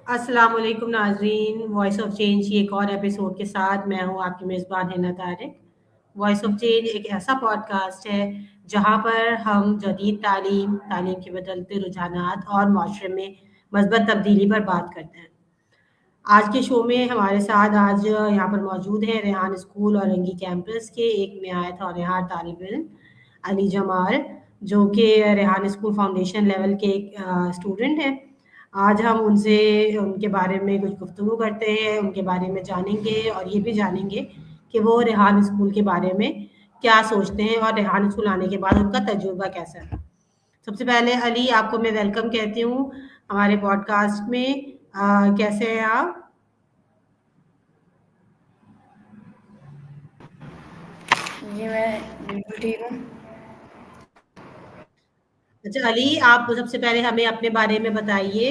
अस्सलाम वालेकुम नाज़रीन, वॉइस ऑफ चेंज की एक और एपिसोड के साथ मैं हूँ आपकी मेज़बान Hina Tariq. Voice of change एक ऐसा पॉडकास्ट है जहाँ पर हम जदीद तालीम, तालीम के बदलते रुझानात और माशरे में मस्बत तब्दीली पर बात करते हैं। आज के शो में हमारे साथ आज यहाँ पर मौजूद हैं रेहान स्कूल और रंगी कैंपस के एक निहायत होनहार तालिब इल्म अली जमाल, जो कि रेहान स्कूल फाउंडेशन लेवल के एक स्टूडेंट हैं। आज हम उनसे उनके बारे में कुछ गुफ्तगू करते हैं, उनके बारे में जानेंगे और ये भी जानेंगे कि वो रेहान स्कूल के बारे में क्या सोचते हैं और रेहान स्कूल आने के बाद उनका तजुर्बा कैसा रहा। सबसे पहले अली, आपको मैं वेलकम कहती हूँ हमारे पॉडकास्ट में। कैसे हैं आप? जी मैं बिल्कुल ठीक हूँ। अच्छा अली, आप सबसे पहले हमें अपने बारे में बताइए,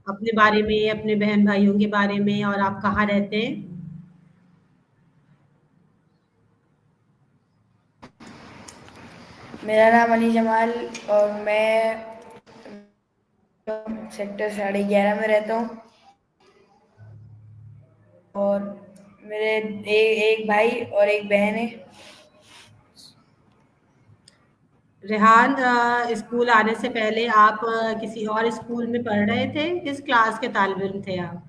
अपने बारे में, अपने बहन भाइयों के बारे में और आप कहाँ रहते हैं? मेरा नाम अली जमाल और मैं सेक्टर 11.5 में रहता हूँ और मेरे एक भाई और एक बहन है। रेहान, स्कूल आने से पहले आप किसी और स्कूल में पढ़ रहे थे? किस क्लास के तालिब इल्म थे आप?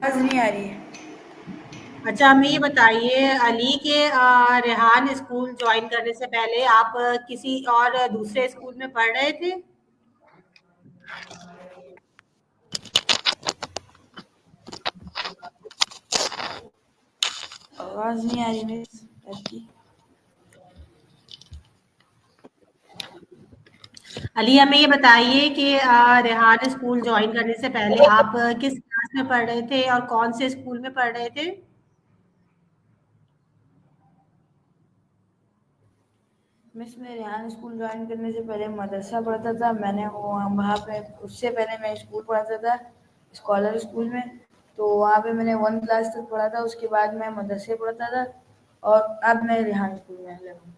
आवाज़ नहीं आ रही है। अच्छा, हमें ये बताइए अली के रेहान स्कूल ज्वाइन करने से पहले आप किसी और दूसरे स्कूल में पढ़ रहे थे? आवाज़ नहीं आ रही मेरी आपकी। अली, हमें ये बताइए कि रेहान स्कूल ज्वाइन करने से पहले आप किस क्लास में पढ़ रहे थे और कौन से स्कूल में पढ़ रहे थे? मैं रेहान स्कूल ज्वाइन करने से पहले मदरसा पढ़ता था। मैंने वहाँ पे उससे पहले मैं स्कूल पढ़ाता था, स्कॉलर स्कूल में। तो वहाँ पे मैंने 1 क्लास तक पढ़ा था। उसके बाद मैं मदरसे पढ़ता था और अब मैं रेहान स्कूल में लगा हूँ।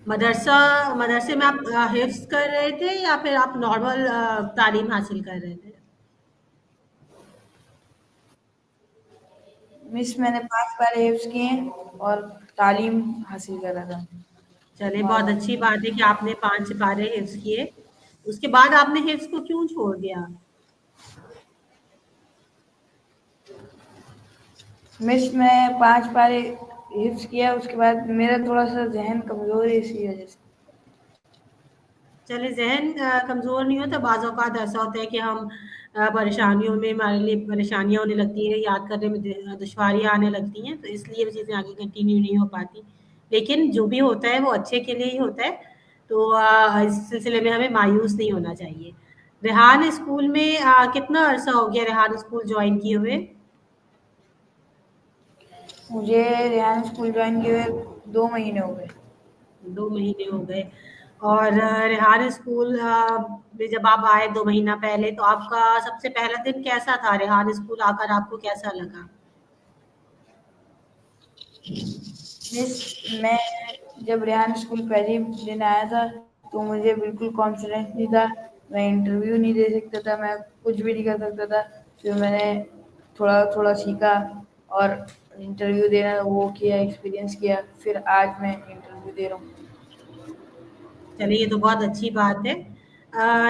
मदरसा मदरसे में आप हिफ्ज़ कर रहे थे या फिर आप नॉर्मल तालीम हासिल कर रहे थे? मैंने 5 पारे हिफ्ज़ किए हैं और तालीम हासिल करा था चलिए, बहुत नॉर्मल। अच्छी बात है कि आपने 5 सिपारे हिफ्ज़ किए। उसके बाद आपने हिफ्ज़ को क्यों छोड़ दिया? मैं 5 पारे हिफ्ज़ किया। उसके बाद मेरा थोड़ा-सा ज़हन कमज़ोर है इसी वज़ह से। चलिए, ज़हन कमज़ोर नहीं होता, बाज़ औक़ात ऐसा होता है कि हम परेशानियों में हमारे लिए परेशानियाँ होने लगती हैं, याद करने में दुश्वारियाँ आने लगती हैं, तो इसलिए वो चीज़ें आगे कंटिन्यू नहीं हो पाती। लेकिन जो भी होता है वो अच्छे के लिए ही होता है, तो इस सिलसिले में हमें मायूस नहीं होना चाहिए। रेहान स्कूल में कितना अरसा हो गया रेहान स्कूल जॉइन किए हुए? मुझे रेहान स्कूल जॉइन किए हुए 2 महीने हो गए। 2 महीने हो गए। और रेहान स्कूल में जब आप आए 2 महीना पहले, तो आपका सबसे पहला दिन कैसा था? रेहान स्कूल आकर आपको कैसा लगा? मैं जब रेहान स्कूल पहले दिन आया था तो मुझे बिल्कुल कॉन्फिडेंस नहीं था। मैं इंटरव्यू नहीं दे सकता था, मैं कुछ भी नहीं कर सकता था। फिर मैंने थोड़ा-थोड़ा सीखा और इंटरव्यू देना वो किया, एक्सपीरियंस किया। फिर आज मैं इंटरव्यू दे रहा हूँ। चलिए, ये तो बहुत अच्छी बात है।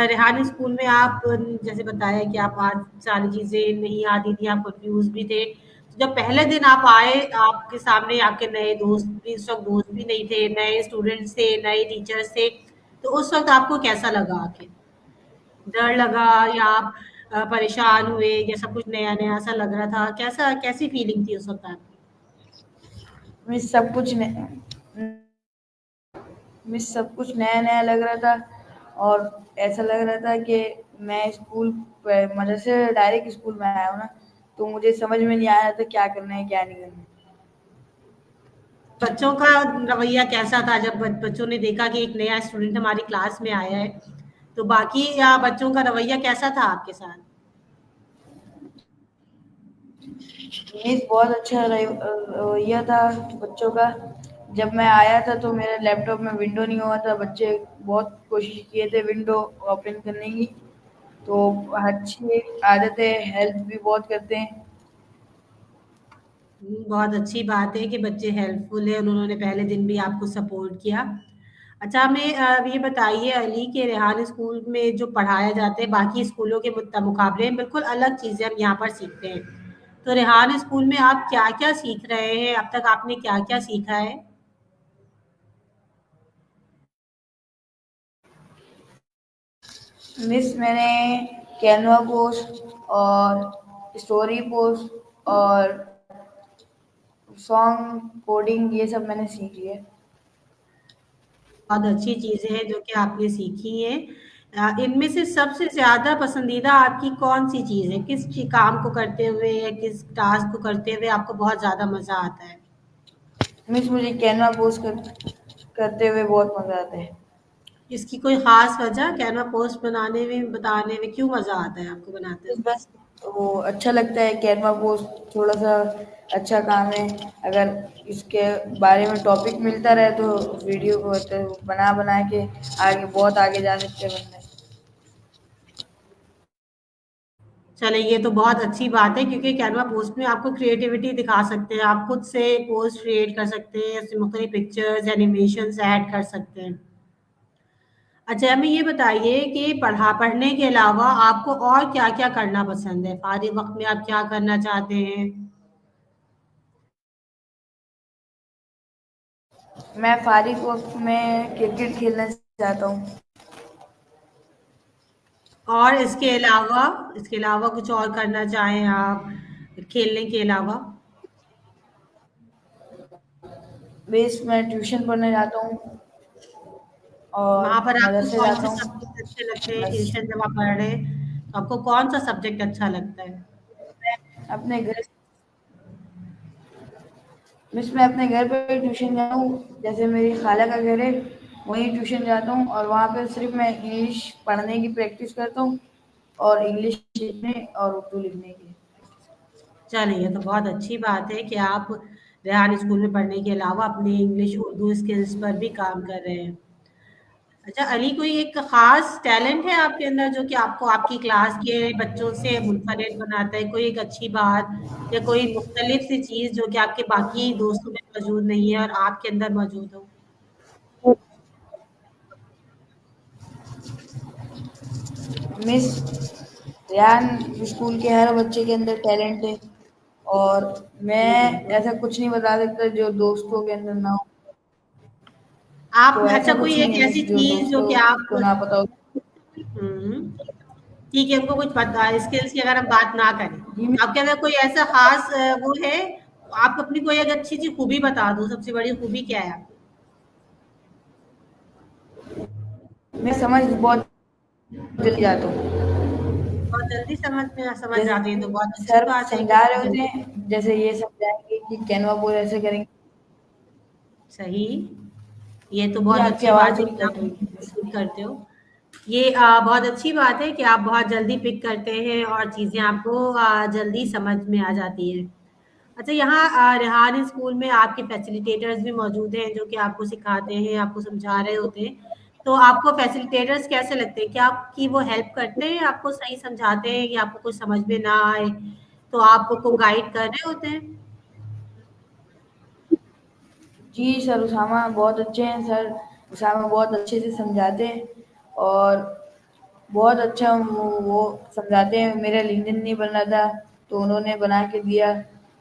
रेहान स्कूल में आप जैसे बताया कि आप आज सारी चीज़ें नहीं आती थी, आप कन्फ्यूज़ भी थे। तो जब पहले दिन आप आए, आपके सामने आपके नए दोस्त भी उस वक़्त दोस्त भी नहीं थे, नए स्टूडेंट्स थे, नए टीचर्स थे, तो उस वक़्त आपको कैसा लगा आके? डर लगा या आप परेशान हुए या सब कुछ नया-नया सा लग रहा था? कैसी फीलिंग थी उस वक़्त आपकी? मैं सब कुछ न में सब कुछ नया-नया लग रहा था और ऐसा लग रहा था कि मैं स्कूल मदरसे से डायरेक्ट स्कूल में आया हूँ ना, तो मुझे समझ में नहीं आ रहा था क्या करना है, क्या नहीं करना है। बच्चों का रवैया कैसा था जब बच्चों ने देखा कि एक नया स्टूडेंट हमारी क्लास में आया है, तो बाकी बच्चों का रवैया कैसा था आपके साथ? मिस बहुत अच्छा रवैया था बच्चों का। जब मैं आया था तो मेरे लैपटॉप में विंडो नहीं हुआ था, बच्चे बहुत कोशिश किए थे विंडो ओपन करने की। तो अच्छी आदतें हेल्प भी बहुत करते हैं। बहुत अच्छी बात है कि बच्चे हेल्पफुल हैं, उन्होंने पहले दिन भी आपको सपोर्ट किया। अच्छा, हमें ये बताइए अली कि रेहान स्कूल में जो पढ़ाया जाता है बाकी स्कूलों के मुकाबले बिल्कुल अलग चीज़ें हम यहाँ पर सीखते हैं। तो रेहान स्कूल में आप क्या-क्या सीख रहे हैं? अब तक आपने क्या-क्या सीखा है? मिस मैंने कैनवा पोस्ट और स्टोरी पोस्ट और सॉन्ग कोडिंग ये सब मैंने सीख लिया। बहुत अच्छी चीज़ें हैं जो कि आपने सीखी हैं। इनमें से सबसे ज़्यादा पसंदीदा आपकी कौन-सी चीज़ है? किस काम को करते हुए या किस टास्क को करते हुए आपको बहुत ज़्यादा मज़ा आता है? मिस मुझे कैनवा पोस्ट करते हुए बहुत मजा आता है। इसकी कोई ख़ास वजह? कैनवा पोस्ट बनाने में, बताने में क्यों मज़ा आता है आपको बनाते बस हुए? बस वो अच्छा लगता है। कैनवा पोस्ट थोड़ा सा अच्छा काम है। अगर इसके बारे में टॉपिक मिलता रहे तो वीडियो को तो बना बना के आगे बहुत आगे जा सकते हैं बंदे। चलिए, ये तो बहुत अच्छी बात है क्योंकि कैनवा पोस्ट में आपको क्रिएटिविटी दिखा सकते हैं, आप खुद से पोस्ट क्रिएट कर सकते हैं, उसमें मुख्तलिफ पिक्चर्स, एनिमेशंस ऐड कर सकते हैं। अच्छा, हमें ये बताइए कि पढ़ने के अलावा आपको और क्या-क्या करना पसंद है? फारिग वक़्त में आप क्या करना चाहते हैं? मैं फारिग वक्त में क्रिकेट खेलना चाहता हूँ। और इसके अलावा कुछ और करना चाहें आप, खेलने के अलावा? बेस मैं ट्यूशन पढ़ने जाता हूँ और वहाँ पर आपको मदरसे कौन जाता से हूँ। सब्जेक्ट अच्छे लगते हैं? बस ट्यूशन जब आप पढ़ रहे हैं, तो आपको कौन-सा सब्जेक्ट अच्छा लगता है? अपने घर मिस मैं अपने घर पे ट्यूशन जाता हूँ। जैसे मेरी खाला का घर है, वहीं ट्यूशन जाता हूँ और वहाँ पे सिर्फ मैं इंग्लिश पढ़ने की प्रैक्टिस करता हूँ और इंग्लिश लिखने और उर्दू लिखने की। चलिए, ये तो बहुत अच्छी बात है कि आप रेहान स्कूल में पढ़ने के अलावा अपनी इंग्लिश, उर्दू स्किल्स पर भी काम कर रहे हैं। अच्छा अली, कोई एक ख़ास टैलेंट है आपके अंदर जो कि आपको आपकी क्लास के बच्चों से मुनफरिद बनाता है? कोई एक अच्छी बात या कोई मुख्तलिफ सी चीज़ जो कि आपके बाकी दोस्तों में मौजूद नहीं है और आपके अंदर मौजूद हो? मिस रेहान स्कूल के हर बच्चे के अंदर टैलेंट है और मैं जी, बिल्कुल। ऐसा कुछ नहीं बता सकता जो दोस्तों के अंदर ना हो। आप तो अच्छा ऐसा कोई कुछ नहीं एक है मिस ऐसी जो चीज़ जो दोस्तों कि आप को ना पता हो। हुँ, ठीक है, हमको कुछ पता स्किल्स की अगर हम बात ना करें, जी मिस आपके अंदर कोई ऐसा ख़ास वो है? आप अपनी कोई एक अच्छी सी खूबी बता दो, सबसे बड़ी खूबी क्या है आपकी? मैं समझ बहुत जल्दी जाता हूँ। बहुत जल्दी समझ जाते हैं, तो बहुत जैसे अच्छी सर बात है कि समझा बहुत रहे होते जल्दी हैं, जैसे ये समझाएंगे कि कैनवा बोर्ड ऐसे करेंगे। सही, ये तो जी बहुत आपकी अच्छी आवाज़ बात है थोड़ी कि कट आप रही पिक करते हो। ये बहुत अच्छी बात है कि आप बहुत जल्दी पिक करते हैं और चीज़ें आपको जल्दी समझ में आ जाती हैं। अच्छा, यहाँ रेहान स्कूल में आपके फैसिलिटेटर्स भी मौजूद हैं जो कि आपको सिखाते हैं, आपको समझा रहे होते हैं। तो आपको फैसिलिटेटर्स कैसे लगते हैं? क्या आपकी वो हेल्प करते हैं, आपको सही समझाते हैं कि आपको कुछ समझ में ना आए, तो आपको गाइड कर रहे होते हैं? जी सर उसामा बहुत अच्छे हैं। सर उसामा बहुत अच्छे से समझाते हैं और बहुत अच्छा वो समझाते हैं। मेरा लिंक्डइन नहीं बन रहा था तो उन्होंने बना के दिया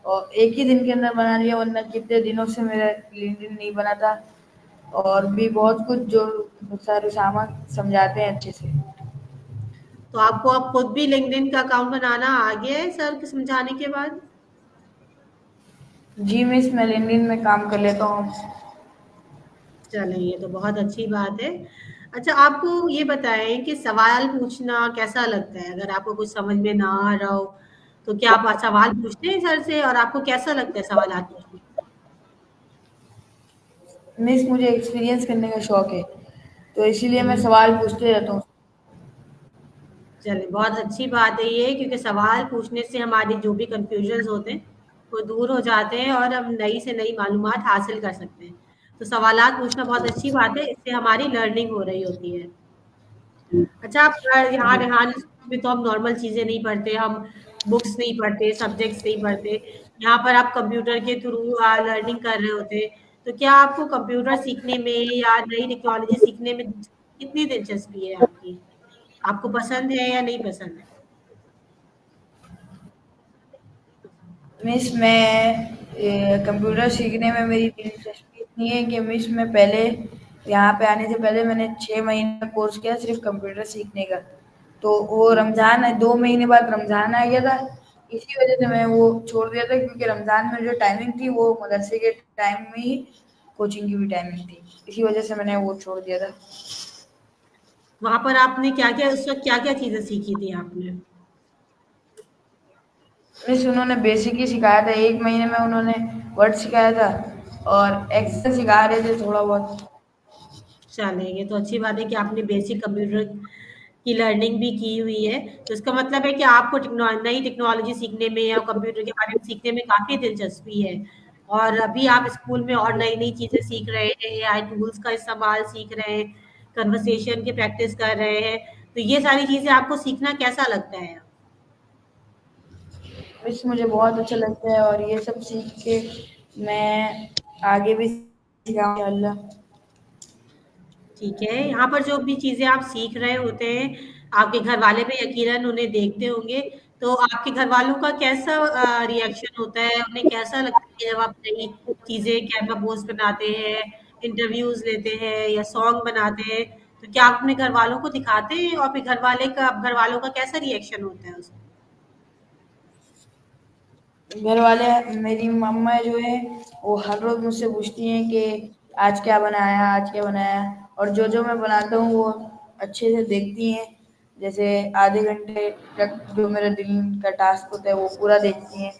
और एक ही दिन के अंदर बना लिया, वरना कितने दिनों से मेरा लिंक्डइन नहीं बना था। और भी बहुत कुछ जो सर उसामा समझाते हैं अच्छे से। तो आपको अब खुद भी लिंक्डइन का अकाउंट बनाना आ गया है सर के समझाने के बाद? जी मिस मैं लिंक्डइन में काम कर लेता हूँ। चलें, ये तो बहुत अच्छी बात है। अच्छा, आपको ये बताएँ कि सवाल पूछना कैसा लगता है? अगर आपको कुछ समझ में ना आ रहा हो, तो क्या आप सवाल पूछते हैं सर से और आपको कैसा लगता है सवालात पूछने? मिस मुझे एक्सपीरियंस करने का शौक है तो इसीलिए मैं हुँ, सवाल पूछते रहता हूँ। चलिए बहुत अच्छी बात है ये क्योंकि सवाल पूछने से हमारे जो भी कन्फ्यूजन्स होते हैं, वो दूर हो जाते हैं और हम नई से नई मालूमात हासिल कर सकते हैं। तो सवालात पूछना बहुत अच्छी बात है, इससे हमारी लर्निंग हो रही होती है। अच्छा, आप यहाँ जी। रेहान स्कूल में तो हम नॉर्मल चीज़ें नहीं पढ़ते, हम बुक्स नहीं पढ़ते, सब्जेक्ट्स नहीं पढ़ते। यहाँ पर आप कंप्यूटर के थ्रू लर्निंग कर रहे होते। तो क्या आपको कंप्यूटर सीखने में या नई टेक्नोलॉजी सीखने में कितनी दिलचस्पी है आपकी? आपको पसंद है या नहीं पसंद है? मिस मैं कंप्यूटर सीखने में मेरी दिलचस्पी इतनी है कि मिस मैं पहले यहाँ पे आने से पहले मैंने 6 महीने का कोर्स किया सिर्फ कंप्यूटर सीखने का। तो वो रमज़ान है, 2 महीने बाद रमज़ान आ गया था। इसी वजह से मैं वो छोड़ दिया था, क्योंकि रमज़ान में जो टाइमिंग थी वो मदरसे के टाइम में ही कोचिंग की भी टाइमिंग थी। इसी वजह से मैंने वो छोड़ दिया था। वहाँ पर आपने क्या-क्या उस वक़्त क्या-क्या चीज़ें सीखी थी आपने? मिस उन्होंने बेसिक ही सिखाया था, 1 महीने में उन्होंने वर्ड सिखाया था और एक्सेल सिखा रहे थे थोड़ा बहुत। चलिए, ये तो अच्छी बात है कि आपने बेसिक कंप्यूटर की लर्निंग भी की हुई है। तो इसका मतलब है कि आपको नई टेक्नोलॉजी सीखने में या कंप्यूटर के बारे में सीखने में काफ़ी दिलचस्पी है। और अभी आप स्कूल में और नई-नई चीज़ें सीख रहे हैं, एआई टूल्स का इस्तेमाल सीख रहे हैं, कन्वर्सेशन की प्रैक्टिस कर रहे हैं। तो ये सारी चीज़ें आपको सीखना कैसा लगता है? मिस मुझे बहुत अच्छा लगता है और ये सब सीख के मैं आगे भी सीखा इंशाल्लाह। ठीक है, यहाँ पर जो भी चीज़ें आप सीख रहे होते हैं, आपके घरवाले भी यकीनन उन्हें देखते होंगे, तो आपके घरवालों का कैसा रिएक्शन होता है? उन्हें कैसा लगता है जब आप नई चीज़ें कैनवा पोस्ट बनाते हैं, इंटरव्यूज़ लेते हैं या सॉन्ग बनाते हैं, तो क्या आप अपने घरवालों को दिखाते हैं और फिर घरवालों का कैसा रिएक्शन होता है उसमें? घर वाले, मेरी मम्मा जो है वो हर रोज मुझसे पूछती हैं कि आज क्या बनाया, आज क्या बनाया। और जो जो मैं बनाता हूँ वो अच्छे से देखती हैं। जैसे आधे घंटे तक जो मेरा दिन का टास्क होता है वो पूरा देखती हैं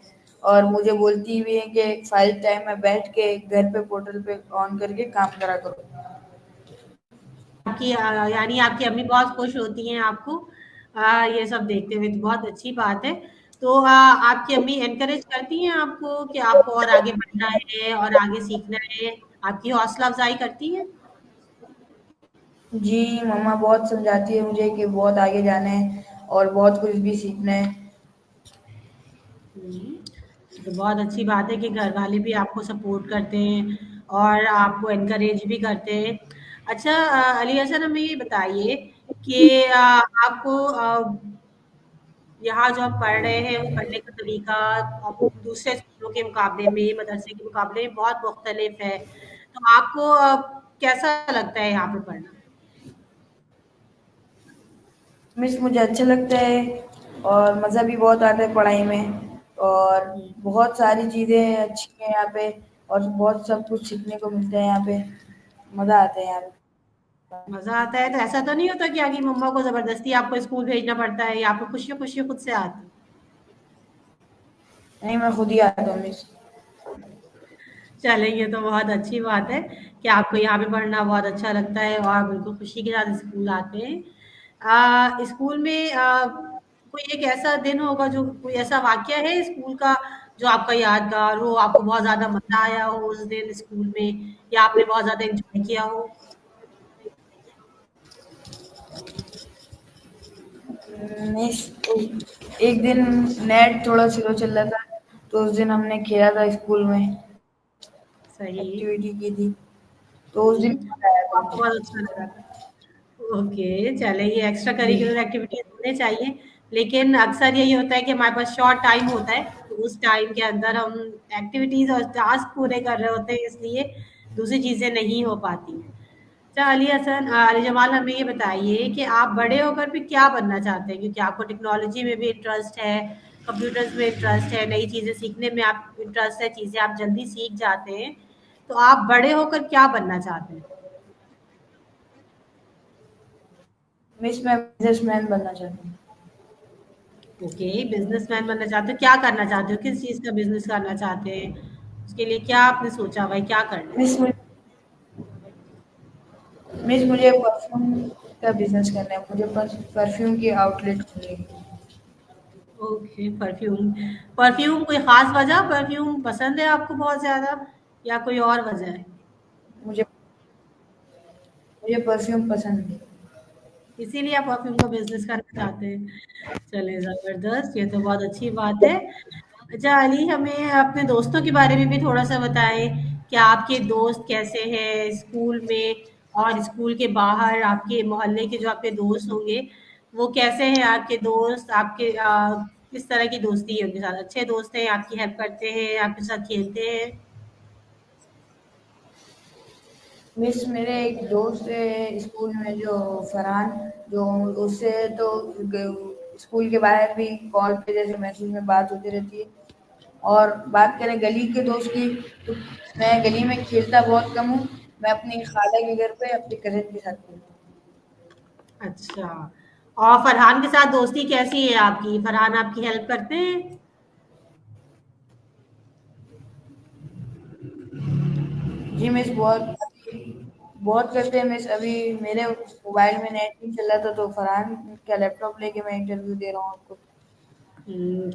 और मुझे बोलती भी हैं कि फाइल टाइम में बैठ के घर पे पोर्टल पे ऑन करके काम करा करो। यानी आपकी अम्मी बहुत खुश होती हैं आपको ये सब देखते हुए, तो बहुत अच्छी बात है। तो आपकी अम्मी एनकरेज करती हैं आपको कि आपको और आगे बढ़ना है और आगे सीखना है, आपकी हौसला अफ़ज़ाई करती हैं? जी, मम्मा बहुत समझाती है मुझे कि बहुत आगे जाना है और बहुत कुछ भी सीखना है। हुँ, तो बहुत अच्छी बात है कि घरवाले भी आपको सपोर्ट करते हैं और आपको एनकरेज भी करते हैं। अच्छा अली हसन हमें ये बताइए कि आपको यहाँ जो आप पढ़ रहे हैं, वो पढ़ने का तरीका अब दूसरे स्कूलों के मुकाबले में, मदरसे के मुकाबले में बहुत मुख्तलिफ है। तो आपको कैसा लगता है यहाँ पे पढ़ना? मिस मुझे अच्छा लगता है और मज़ा भी बहुत आता है पढ़ाई में और हुँ, बहुत सारी चीज़ें अच्छी हैं यहाँ पे और बहुत सब कुछ सीखने को मिलता है यहाँ पे। मज़ा आता है यहाँ पे। मज़ा आता है तो ऐसा तो नहीं होता कि आगे मम्मा को ज़बरदस्ती आपको स्कूल भेजना पड़ता है या आपको खुशियों-खुशियों खुद से आती? नहीं, मैं खुद ही आता हूँ मिस। चलिए ये तो बहुत अच्छी बात है कि आपको यहाँ पे पढ़ना बहुत अच्छा लगता है और बिल्कुल खुशी के साथ स्कूल आते हैं। स्कूल में कोई एक ऐसा दिन होगा जो कोई ऐसा वाक़या है स्कूल का जो आपका यादगार हो, आपको बहुत ज़्यादा मज़ा आया हो उस दिन स्कूल में या आपने बहुत ज़्यादा एन्जॉय किया हो? मिस एक दिन नेट थोड़ा स्लो चल रहा था, तो उस दिन हमने खेला था स्कूल में, सही। एक्टिविटी की थी, तो उस दिन हुँ, मज़ा आया था आपको बहुत मुझे। अच्छा लगा था। ओके, चलिए ये एक्स्ट्रा जी। करिकुलर एक्टिविटीज़ होने चाहिए, लेकिन अक्सर यही होता है कि हमारे पास शॉर्ट टाइम होता है, तो उस टाइम के अंदर हम एक्टिविटीज़ और टास्क पूरे कर रहे होते हैं, इसलिए दूसरी चीज़ें नहीं हो पाती हैं। अच्छा अली हसन अली जमाल हमें ये बताइए कि आप बड़े होकर फिर क्या बनना चाहते हैं? क्योंकि आपको टेक्नोलॉजी में भी इंटरेस्ट है, कंप्यूटर्स में इंटरेस्ट है, नई चीज़ें सीखने में आप इंटरेस्ट है, चीज़ें आप जल्दी सीख जाते हैं, तो आप बड़े होकर क्या बनना चाहते हैं? मिस मैं बिज़नेसमैन बनना चाहती हूँ। ओके, बिज़नेसमैन बनना चाहते हो, क्या करना चाहते हो? किस चीज़ का बिज़नेस करना चाहते हैं? उसके लिए क्या आपने सोचा हुआ है, क्या करना है? मिस मुझे मिस मुझे परफ्यूम का बिज़नेस करना है। मुझे परफ्यूम की आउटलेट खोलनी है। Okay, perfume. परफ्यूम कोई ख़ास वजह? परफ्यूम पसंद है आपको बहुत ज़्यादा या कोई और वजह है? मुझे मुझे परफ्यूम पसंद है। इसीलिए आप परफ्यूम का बिज़नेस करना चाहते हैं। चलिए ज़बरदस्त, ये तो बहुत अच्छी बात है। अच्छा अली, हमें अपने दोस्तों के बारे में भी थोड़ा-सा बताएँ कि आपके दोस्त कैसे हैं स्कूल में और स्कूल के बाहर आपके मोहल्ले के जो आपके दोस्त होंगे, वो कैसे हैं आपके दोस्त? आपके किस तरह की दोस्ती है उनके साथ? अच्छे दोस्त हैं, आपकी हेल्प करते हैं, आपके साथ खेलते हैं? मिस मेरे एक दोस्त है स्कूल में जो फरहान, जो उससे तो स्कूल के बाहर भी कॉल पे जैसे मैसेज में बात होती रहती है। और बात करें गली के दोस्त की, तो मैं गली में खेलता बहुत कम हूँ। मैं अपनी खाला के घर पे अपनी कज़न के साथ खेलता हूँ। अच्छा, और फरहान के साथ दोस्ती कैसी है आपकी? फरहान आपकी हेल्प करते हैं? जी मिस, बहुत बहुत करते हैं मिस। अभी मेरे मोबाइल में नेट नहीं चल रहा था तो फरहान का लैपटॉप लेके मैं इंटरव्यू दे रहा हूँ आपको।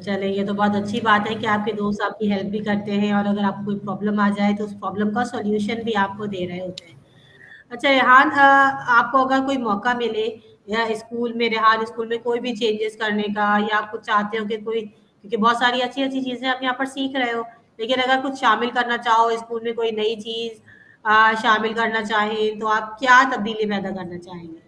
चलिए ये तो बहुत अच्छी बात है कि आपके दोस्त आपकी हेल्प भी करते हैं और अगर आपको कोई प्रॉब्लम आ जाए तो उस प्रॉब्लम का सॉल्यूशन भी आपको दे रहे होते हैं। अच्छा रेहान, आपको अगर कोई मौका मिले या स्कूल में रेहान स्कूल में कोई भी चेंजेस करने का या आप कुछ चाहते हो कि कोई, क्योंकि बहुत सारी अच्छी-अच्छी चीज़ें आप यहाँ पर सीख रहे हो, लेकिन अगर कुछ शामिल करना चाहो स्कूल में कोई नई चीज़ शामिल करना चाहें, तो आप क्या तब्दीली पैदा करना चाहेंगे?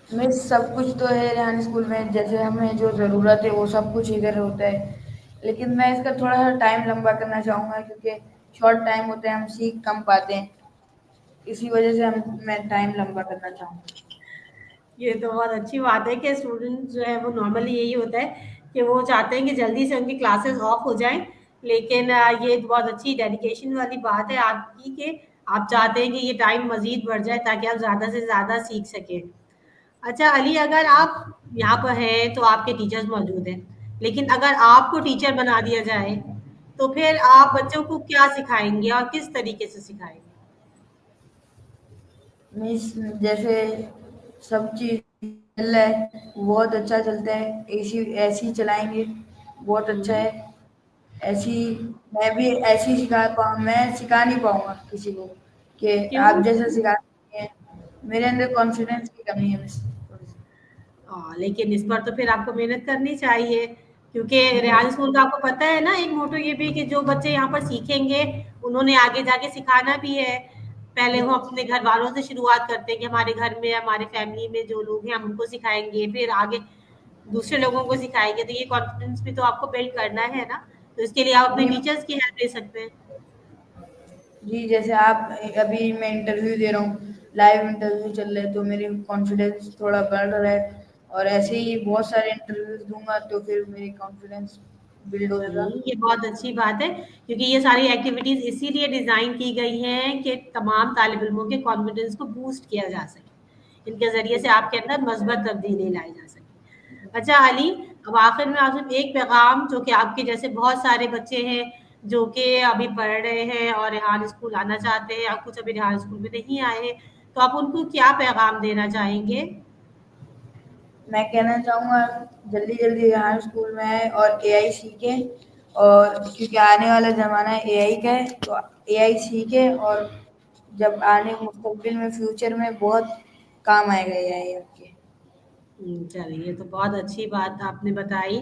में सब कुछ तो है रेहान स्कूल में, जैसे हमें जो ज़रूरत है वो सब कुछ इधर होता है। लेकिन मैं इसका थोड़ा सा टाइम लंबा करना चाहूँगा, क्योंकि शॉर्ट टाइम होते हैं, हम सीख कम पाते हैं। इसी वजह से हम मैं टाइम लंबा करना चाहूँगा। ये तो बहुत अच्छी बात है कि स्टूडेंट जो है वो नॉर्मली यही होता है कि वो चाहते हैं कि जल्दी से उनकी क्लासेस ऑफ हो जाएं, लेकिन ये बहुत अच्छी डेडिकेशन वाली बात है आपकी कि आप चाहते हैं कि ये टाइम मजीद बढ़ जाए ताकि आप ज़्यादा से ज़्यादा सीख सकें। अच्छा अली, अगर आप यहाँ पर हैं तो आपके टीचर्स मौजूद हैं, लेकिन अगर आपको टीचर बना दिया जाए तो फिर आप बच्चों को क्या सिखाएंगे और किस तरीके से सिखाएंगे? मीन्स जैसे सब चीज़ चल रहा है, बहुत अच्छा चलता है, एसी ऐसे ही चलाएंगे, बहुत अच्छा हम्म, है। ऐसी मैं भी ऐसे ही सिखा पाऊँ, मैं सिखा नहीं पाऊँगा किसी को कि क्यों? आप जैसा सिखा सकते हैं। मेरे अंदर कॉन्फिडेंस की कमी है बस थोड़ी सी। लेकिन इस पर तो फिर आपको मेहनत करनी चाहिए, क्योंकि जी रेहान स्कूल का आपको पता है ना एक मोटो ये भी कि जो बच्चे यहाँ पर सीखेंगे उन्होंने आगे जाके सिखाना भी है। पहले वो अपने घर वालों से शुरुआत करते हैं कि हमारे घर में हमारे फैमिली में जो लोग हैं हम उनको सिखाएंगे, फिर आगे दूसरे लोगों को सिखाएंगे, तो ये कॉन्फिडेंस भी तो आपको बिल्ड करना है ना। तो इसके लिए आप अपने जी टीचर्स की हेल्प ले सकते हैं। जी, जैसे आप अभी मैं इंटरव्यू दे रहा हूँ, लाइव इंटरव्यू चल रहे हैं, तो मेरी कॉन्फिडेंस थोड़ा बढ़ रहा है। और ऐसे ही बहुत सारे इंटरव्यूज दूंगा तो फिर मेरी कॉन्फिडेंस बिल्ड होगा। ये बहुत अच्छी बात है, क्योंकि ये सारी एक्टिविटीज़ इसीलिए डिज़ाइन की गई हैं कि तमाम तालिब इल्मों के कॉन्फिडेंस को बूस्ट किया जा सके। इनके ज़रिए से आपके अंदर मस्बत तब्दीली लाई जा सके। अच्छा अली, अब आखिर में आपसे एक पैगाम जो कि आपके जैसे बहुत सारे बच्चे हैं जो कि अभी पढ़ रहे हैं और रेहान स्कूल आना चाहते हैं, या कुछ अभी रेहान स्कूल में नहीं आए हैं, तो आप उनको क्या पैगाम देना चाहेंगे? मैं कहना चाहूँगा जल्दी जल्दी यहाँ स्कूल में आए और एआई सीखे। और क्योंकि आने वाला ज़माना एआई का है, तो एआई सीखे। और जब आने मुस्तकबिल में फ्यूचर में बहुत काम आएगा एआई आपके। चलिए ये तो बहुत अच्छी बात आपने बताई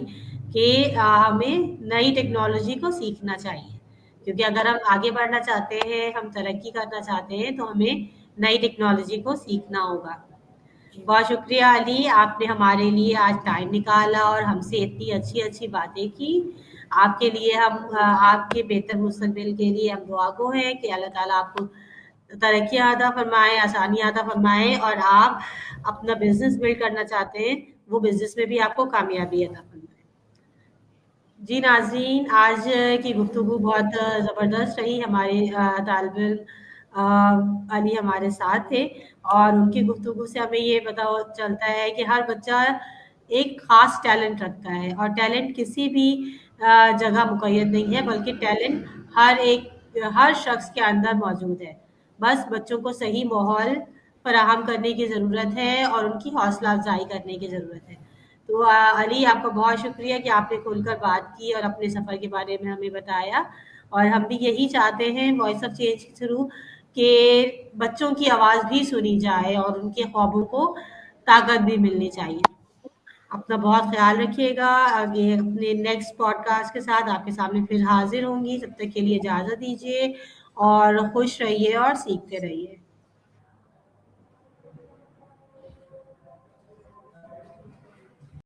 कि हमें नई टेक्नोलॉजी को सीखना चाहिए, क्योंकि अगर हम आगे बढ़ना चाहते हैं, हम तरक्की करना चाहते हैं, तो हमें नई टेक्नोलॉजी को सीखना होगा। जी बहुत शुक्रिया अली, आपने हमारे लिए आज टाइम निकाला और हमसे इतनी अच्छी-अच्छी बातें की। आपके लिए हम आपके बेहतर मुस्तकबिल के लिए हम दुआ गो हैं कि अल्लाह ताला आपको तरक्की अता फरमाए, आसानी अता फरमाए, और आप अपना बिज़नेस बिल्ड करना चाहते हैं, वो बिज़नेस में भी आपको कामयाबी अता फरमाए। जी नाज़रीन, आज की गुफ्तगू बहुत ज़बरदस्त रही। हमारे तालिब इल्म अली हमारे साथ थे और उनकी गुफ्तगू से हमें ये पता चलता है कि हर बच्चा एक ख़ास टैलेंट रखता है और टैलेंट किसी भी जगह मुक़य्यद नहीं है, बल्कि टैलेंट हर शख़्स के अंदर मौजूद है। बस बच्चों को सही माहौल फ़राहम करने की ज़रूरत है और उनकी हौसला अफ़ज़ाई करने की ज़रूरत है। तो अली, आपका बहुत शुक्रिया कि आपने खुलकर बात की और अपने सफ़र के बारे में हमें बताया, और हम भी यही चाहते हैं वॉइस ऑफ चेंज के थ्रू कि बच्चों की आवाज़ भी सुनी जाए और उनके ख्वाबों को ताकत भी मिलनी चाहिए। अपना बहुत ख्याल रखिएगा। आगे अपने नेक्स्ट पॉडकास्ट के साथ आपके सामने फिर हाजिर होंगी। तब तक के लिए इजाज़त दीजिए और खुश रहिए और सीखते रहिए।